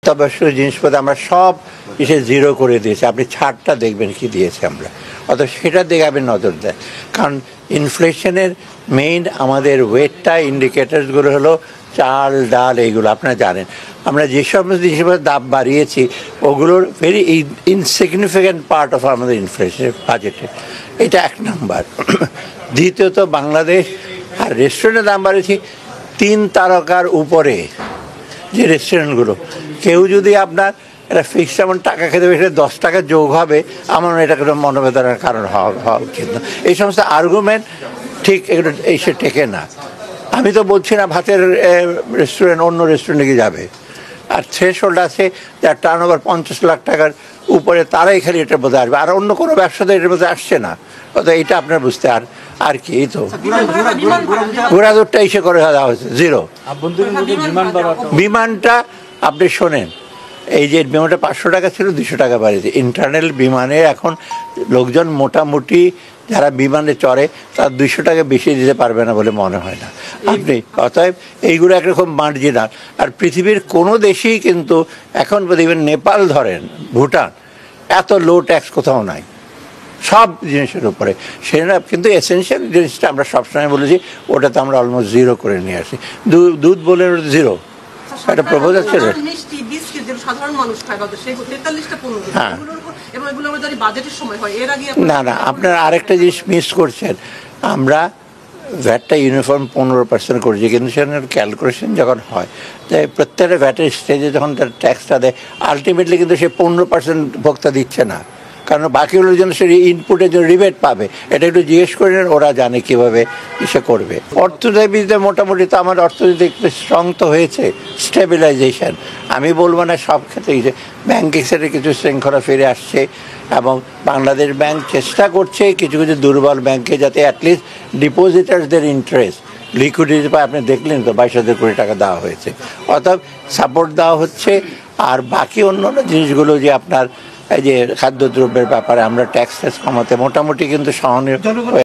অত্যাবশ্যক জিনিসপত্র আমরা সব এসে জিরো করে দিয়েছি। আপনি ছাড়টা দেখবেন কি দিয়েছে আমরা, অথবা সেটার দিকে আপনি নজর দেন। কারণ ইনফ্লেশনের মেইন আমাদের ওয়েটটা ইন্ডিকেটার্সগুলো হলো চাল ডাল এইগুলো। আপনারা জানেন আমরা যে সমস্ত জিনিসের দাম বাড়িয়েছি ওগুলোর ভেরি ইনসিগনিফিক্যান্ট পার্ট অফ আমাদের ইনফ্লেশনের বাজেটে। এটা এক নাম্বার। দ্বিতীয়ত বাংলাদেশ আর রেস্টুরেন্টের দাম বাড়িয়েছি 3 তারকার উপরে যে রেস্টুরেন্টগুলো, কেউ যদি আপনার একটা ফিক্সড অ্যামাউন্ট টাকা খেতে সেটা 10 টাকা যোগ হবে, আমার এটা কোনো মনোবেদনার কারণ হওয়া উচিত না। এই সমস্ত আর্গুমেন্ট ঠিক এগুলো এসে টেকে না। আমি তো বলছি না ভাতের রেস্টুরেন্ট অন্য রেস্টুরেন্টে গিয়ে যাবে, আর থ্রেশহোল্ড আছে যার টার্ন ওভার 50 লাখ টাকার উপরে, তারাই খালি এটার মধ্যে আসবে, আর অন্য কোনো ব্যবসাতে এটার মধ্যে আসছে না। অর্থাৎ এটা আপনার বুঝতে আর কি, এই তো ঘোরাদৌড়টা এসে করে দেওয়া হয়েছে জিরো। বিমানটা আপনি শোনেন, এই যে বিমানটা 500 টাকা ছিল 200 টাকা বাড়িয়েছে। ইন্টারনাল বিমানে এখন লোকজন মোটামুটি যারা বিমানে চড়ে তার 200 টাকা বেশি দিতে পারবে না বলে মনে হয় না আপনি। অতএব এইগুলো একরকম মার্জিনাল। আর পৃথিবীর কোনো দেশেই কিন্তু এখন দেখবেন, নেপাল ধরেন, ভুটান, এত লো ট্যাক্স কোথাও নাই সব জিনিসের উপরে। সেটা কিন্তু এসেনশিয়াল জিনিসটা আমরা সবসময় বলেছি, ওটা তো আমরা অলমোস্ট জিরো করে নিয়ে আসি। দুধ বলে জিরো একটা প্রপোজাল ছিল। না না, আপনার আরেকটা জিনিস মিস করছেন, আমরা ভ্যাটটা ইউনিফর্ম 15% করছি, কিন্তু সেখানে ক্যালকুলেশন যখন হয় তাই প্রত্যেকটা ভ্যাটের স্টেজে যখন তার ট্যাক্সটা দেয় আলটিমেটলি কিন্তু সে 15% ভোক্তা দিচ্ছে না, কারণ বাকিগুলোর জন্য সে ইনপুটের জন্য রিবেট পাবে। এটা একটু জিজ্ঞেস করে নেন, ওরা জানে কীভাবে এসে করবে। অর্থনীতিতে মোটামুটি তো আমার অর্থনীতি একটু স্ট্রং তো হয়েছে, স্টেবিলাইজেশন। আমি বলবো না সব ক্ষেত্রেই, যে ব্যাংকিং সেক্টরে কিছু শৃঙ্খলা ফিরে আসছে, এবং বাংলাদেশ ব্যাংক চেষ্টা করছে কিছু কিছু দুর্বল ব্যাংকে যাতে অ্যাটলিস্ট ডিপোজিটারদের ইন্টারেস্ট লিকুইডিটি পায়। আপনি দেখলেন তো 22,000 কোটি টাকা দেওয়া হয়েছে, অর্থাৎ সাপোর্ট দেওয়া হচ্ছে। আর বাকি অন্যান্য জিনিসগুলো যে আপনার এই যে খাদ্যদ্রব্যের ব্যাপারে আমরা ট্যাক্স কমাতে মোটামুটি কিন্তু সহনীয়